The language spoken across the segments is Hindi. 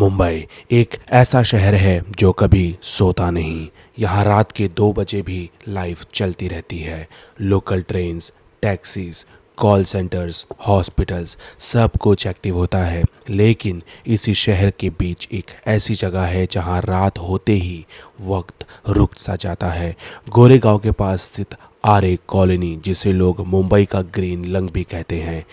मुंबई एक ऐसा शहर है जो कभी सोता नहीं। यहाँ रात के 2 बजे भी लाइफ चलती रहती है। Local trains, taxis, call centres, hospitals, सब कुछ एक्टिव होता है। लेकिन इसी शहर के बीच एक ऐसी जगह है जहाँ रात होते ही वक्त रुक सा जाता है। गोरेगांव के पास स्थित आरे कॉलोनी, जिसे लोग मुंबई का ग्रीन लंग भी कहते हैं,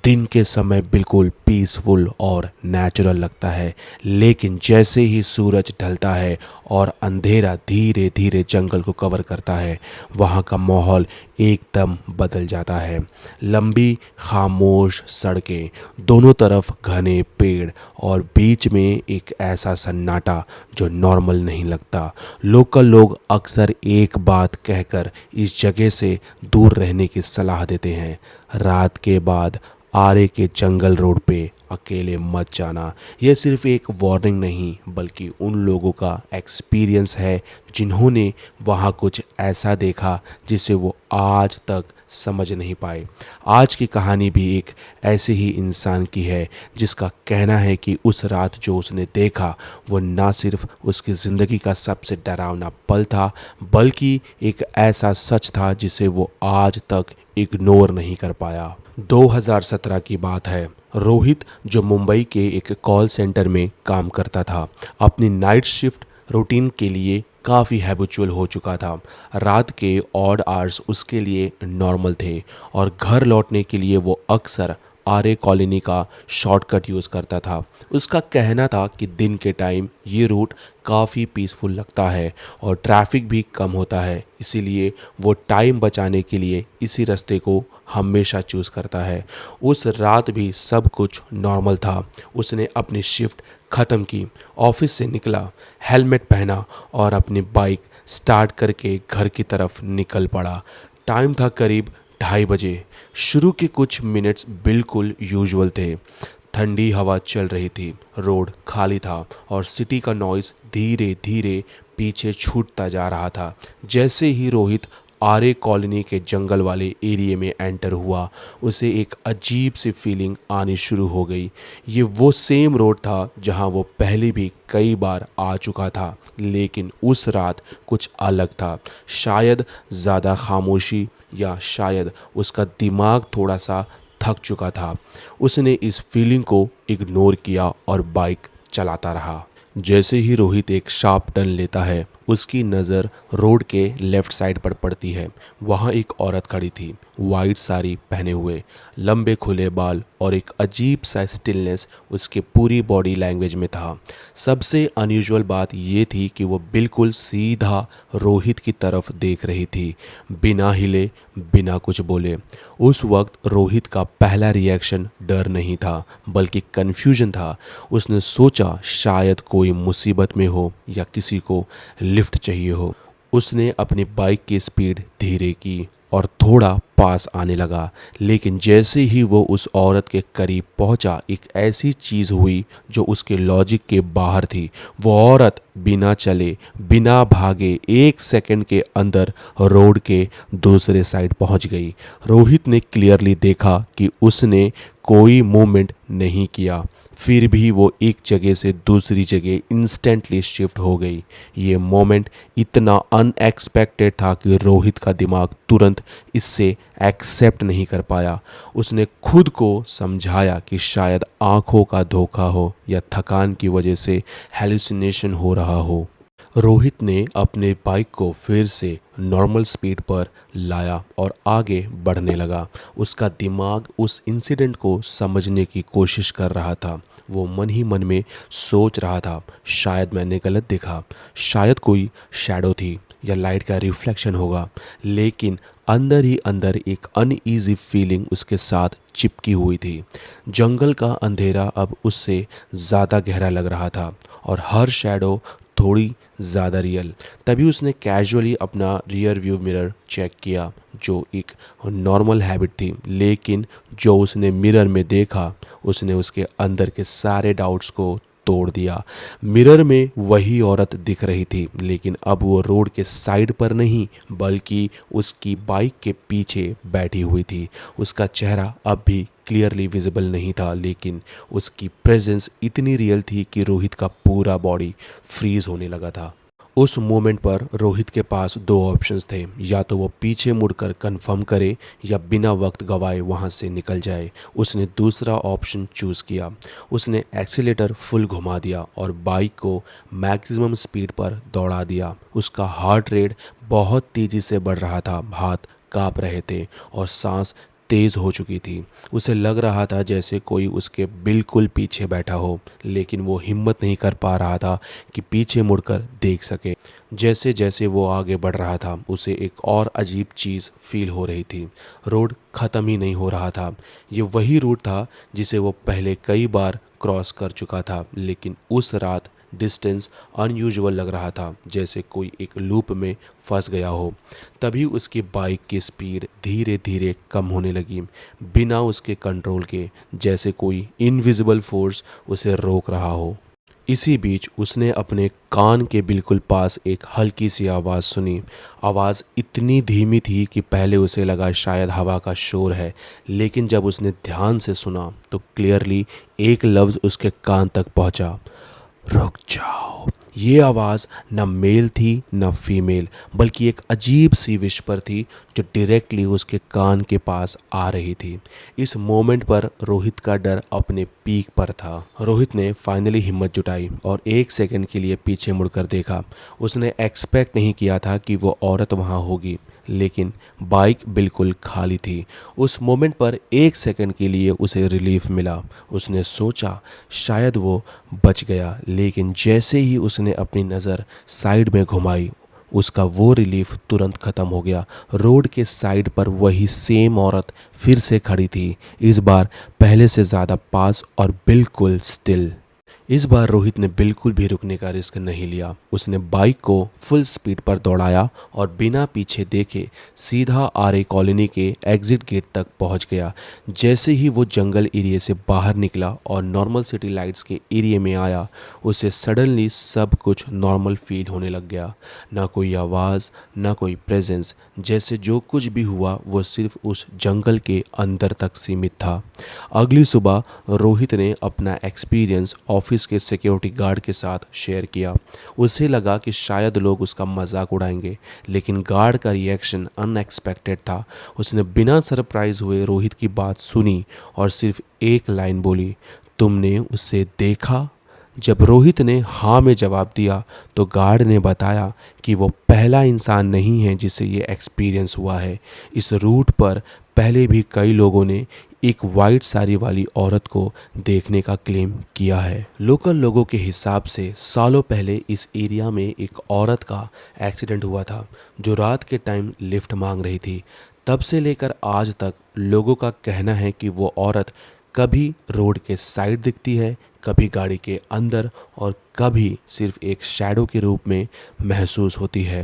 दिन के समय बिल्कुल पीसफुल और नेचुरल लगता है। लेकिन जैसे ही सूरज ढलता है और अंधेरा धीरे धीरे जंगल को कवर करता है, वहाँ का माहौल एकदम बदल जाता है। लंबी खामोश सड़कें, दोनों तरफ घने पेड़ और बीच में एक ऐसा सन्नाटा जो नॉर्मल नहीं लगता। लोकल लोग अक्सर एक बात कहकर इस जगह से दूर रहने की सलाह देते हैं। रात के बाद आरे के जंगल रोड पे अकेले मत जाना। यह सिर्फ एक वार्निंग नहीं, बल्कि उन लोगों का एक्सपीरियंस है जिन्होंने वहाँ कुछ ऐसा देखा जिसे वो आज तक समझ नहीं पाए। आज की कहानी भी एक ऐसे ही इंसान की है जिसका कहना है कि उस रात जो उसने देखा वो ना सिर्फ उसकी ज़िंदगी का सबसे डरावना पल था, बल्कि एक ऐसा सच था जिसे वो आज तक इग्नोर नहीं कर पाया। 2017 की बात है। रोहित, जो मुंबई के एक कॉल सेंटर में काम करता था, अपनी नाइट शिफ्ट रूटीन के लिए काफ़ी हैबिचुअल हो चुका था। रात के ऑड आवर्स उसके लिए नॉर्मल थे और घर लौटने के लिए वो अक्सर आरे कॉलोनी का शॉर्टकट यूज़ करता था। उसका कहना था कि दिन के टाइम ये रूट काफ़ी पीसफुल लगता है और ट्रैफिक भी कम होता है, इसीलिए वो टाइम बचाने के लिए इसी रास्ते को हमेशा चूज़ करता है। उस रात भी सब कुछ नॉर्मल था। उसने अपनी शिफ्ट ख़त्म की, ऑफिस से निकला, हेलमेट पहना और अपनी बाइक स्टार्ट करके घर की तरफ निकल पड़ा। टाइम था करीब 2:30 बजे। शुरू के कुछ मिनट्स बिल्कुल यूजुअल थे। ठंडी हवा चल रही थी, रोड खाली था और सिटी का नॉइज़ धीरे धीरे पीछे छूटता जा रहा था। जैसे ही रोहित आरे कॉलोनी के जंगल वाले एरिया में एंटर हुआ, उसे एक अजीब सी फीलिंग आनी शुरू हो गई। ये वो सेम रोड था जहां वो पहले भी कई बार आ चुका था, लेकिन उस रात कुछ अलग था। शायद ज़्यादा खामोशी या शायद उसका दिमाग थोड़ा सा थक चुका था। उसने इस फीलिंग को इग्नोर किया और बाइक चलाता रहा। जैसे ही रोहित एक शार्प टर्न लेता है, उसकी नज़र रोड के लेफ़्ट साइड पर पड़ती है। वहाँ एक औरत खड़ी थी, वाइट साड़ी पहने हुए, लंबे खुले बाल और एक अजीब सा स्टिलनेस उसके पूरी बॉडी लैंग्वेज में था। सबसे अनयूजुअल बात ये थी कि वो बिल्कुल सीधा रोहित की तरफ देख रही थी, बिना हिले, बिना कुछ बोले। उस वक्त रोहित का पहला रिएक्शन डर नहीं था, बल्कि कन्फ्यूजन था। उसने सोचा शायद कोई मुसीबत में हो या किसी को लिफ्ट चाहिए हो। उसने अपनी बाइक की स्पीड धीरे की और थोड़ा पास आने लगा, लेकिन जैसे ही वो उस औरत के करीब पहुंचा, एक ऐसी चीज़ हुई जो उसके लॉजिक के बाहर थी। वो औरत बिना चले, बिना भागे 1 सेकंड के अंदर रोड के दूसरे साइड पहुंच गई। रोहित ने क्लियरली देखा कि उसने कोई मूवमेंट नहीं किया, फिर भी वो एक जगह से दूसरी जगह इंस्टेंटली शिफ्ट हो गई। ये मोमेंट इतना अनएक्सपेक्टेड था कि रोहित का दिमाग तुरंत इससे एक्सेप्ट नहीं कर पाया। उसने खुद को समझाया कि शायद आंखों का धोखा हो या थकान की वजह से हेलुसिनेशन हो रहा हो। रोहित ने अपने बाइक को फिर से नॉर्मल स्पीड पर लाया और आगे बढ़ने लगा। उसका दिमाग उस इंसिडेंट को समझने की कोशिश कर रहा था। वो मन ही मन में सोच रहा था, शायद मैंने गलत देखा, शायद कोई शैडो थी या लाइट का रिफ्लेक्शन होगा। लेकिन अंदर ही अंदर एक अनईजी फीलिंग उसके साथ चिपकी हुई थी। जंगल का अंधेरा अब उससे ज़्यादा गहरा लग रहा था और हर शैडो थोड़ी ज़्यादा रियल। तभी उसने कैजुअली अपना रियर व्यू मिरर चेक किया, जो एक नॉर्मल हैबिट थी, लेकिन जो उसने मिरर में देखा उसने उसके अंदर के सारे डाउट्स को तोड़ दिया। मिरर में वही औरत दिख रही थी, लेकिन अब वो रोड के साइड पर नहीं, बल्कि उसकी बाइक के पीछे बैठी हुई थी। उसका चेहरा अब भी क्लियरली विजिबल नहीं था, लेकिन उसकी प्रेजेंस इतनी रियल थी कि रोहित का पूरा बॉडी फ्रीज होने लगा था। उस मोमेंट पर रोहित के पास दो ऑप्शंस थे, या तो वो पीछे मुड़कर कंफर्म करे या बिना वक्त गवाए वहाँ से निकल जाए। उसने दूसरा ऑप्शन चूज़ किया। उसने एक्सीलेटर फुल घुमा दिया और बाइक को मैक्सिमम स्पीड पर दौड़ा दिया। उसका हार्ट रेट बहुत तेज़ी से बढ़ रहा था, हाथ काँप रहे थे और सांस तेज़ हो चुकी थी। उसे लग रहा था जैसे कोई उसके बिल्कुल पीछे बैठा हो, लेकिन वो हिम्मत नहीं कर पा रहा था कि पीछे मुड़कर देख सके। जैसे जैसे वो आगे बढ़ रहा था, उसे एक और अजीब चीज़ फील हो रही थी। रोड ख़त्म ही नहीं हो रहा था। ये वही रूट था जिसे वो पहले कई बार क्रॉस कर चुका था, लेकिन उस रात डिस्टेंस अनयूजुअल लग रहा था, जैसे कोई एक लूप में फंस गया हो। तभी उसकी बाइक की स्पीड धीरे धीरे कम होने लगी, बिना उसके कंट्रोल के, जैसे कोई इनविजिबल फोर्स उसे रोक रहा हो। इसी बीच उसने अपने कान के बिल्कुल पास एक हल्की सी आवाज़ सुनी। आवाज़ इतनी धीमी थी कि पहले उसे लगा शायद हवा का शोर है, लेकिन जब उसने ध्यान से सुना तो क्लियरली एक लफ्ज़ उसके कान तक पहुंचा, रुक जाओ। ये आवाज़ न मेल थी न फीमेल, बल्कि एक अजीब सी विस्पर थी जो डायरेक्टली उसके कान के पास आ रही थी। इस मोमेंट पर रोहित का डर अपने पीक पर था। रोहित ने फाइनली हिम्मत जुटाई और एक सेकंड के लिए पीछे मुड़कर देखा। उसने एक्सपेक्ट नहीं किया था कि वो औरत वहाँ होगी, लेकिन बाइक बिल्कुल खाली थी। उस मोमेंट पर एक सेकंड के लिए उसे रिलीफ मिला। उसने सोचा शायद वो बच गया, लेकिन जैसे ही उसने अपनी नज़र साइड में घुमाई, उसका वो रिलीफ तुरंत ख़त्म हो गया। रोड के साइड पर वही सेम औरत फिर से खड़ी थी, इस बार पहले से ज़्यादा पास और बिल्कुल स्टिल। इस बार रोहित ने बिल्कुल भी रुकने का रिस्क नहीं लिया। उसने बाइक को फुल स्पीड पर दौड़ाया और बिना पीछे देखे सीधा आरे कॉलोनी के एग्जिट गेट तक पहुंच गया। जैसे ही वो जंगल एरिया से बाहर निकला और नॉर्मल सिटी लाइट्स के एरिया में आया, उसे सडनली सब कुछ नॉर्मल फील होने लग गया। ना कोई आवाज़, ना कोई प्रेजेंस, जैसे जो कुछ भी हुआ वो सिर्फ उस जंगल के अंदर तक सीमित था। अगली सुबह रोहित ने अपना एक्सपीरियंस ऑफिस के सिक्योरिटी गार्ड के साथ शेयर किया। उसे लगा कि शायद लोग उसका मजाक उड़ाएंगे, लेकिन गार्ड का रिएक्शन अनएक्सपेक्टेड था। उसने बिना सरप्राइज हुए रोहित की बात सुनी और सिर्फ एक लाइन बोली, तुमने उसे देखा? जब रोहित ने हाँ में जवाब दिया तो गार्ड ने बताया कि वो पहला इंसान नहीं है जिसे ये एक्सपीरियंस हुआ है। इस रूट पर पहले भी कई लोगों ने एक वाइट साड़ी वाली औरत को देखने का क्लेम किया है। लोकल लोगों के हिसाब से सालों पहले इस एरिया में एक औरत का एक्सीडेंट हुआ था जो रात के टाइम लिफ्ट मांग रही थी। तब से लेकर आज तक लोगों का कहना है कि वो औरत कभी रोड के साइड दिखती है, कभी गाड़ी के अंदर और कभी सिर्फ एक शैडो के रूप में महसूस होती है।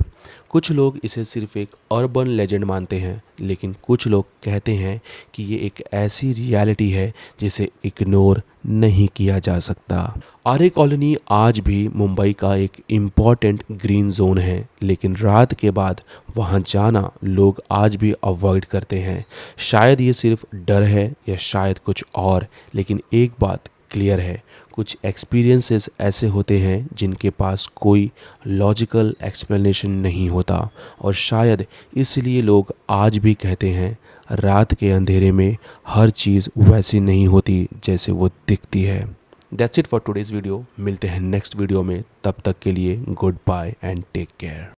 कुछ लोग इसे सिर्फ एक अर्बन लेजेंड मानते हैं, लेकिन कुछ लोग कहते हैं कि ये एक ऐसी रियलिटी है जिसे इग्नोर नहीं किया जा सकता। आरे कॉलोनी आज भी मुंबई का एक इम्पॉर्टेंट ग्रीन जोन है, लेकिन रात के बाद वहाँ जाना लोग आज भी अवॉइड करते हैं। शायद ये सिर्फ डर है या शायद कुछ और, लेकिन एक बात क्लियर है, कुछ एक्सपीरियंसेस ऐसे होते हैं जिनके पास कोई लॉजिकल एक्सप्लेनेशन नहीं होता, और शायद इसलिए लोग आज भी कहते हैं रात के अंधेरे में हर चीज़ वैसी नहीं होती जैसे वो दिखती है। That's it for today's video. मिलते हैं नेक्स्ट वीडियो में, तब तक के लिए goodbye and take care.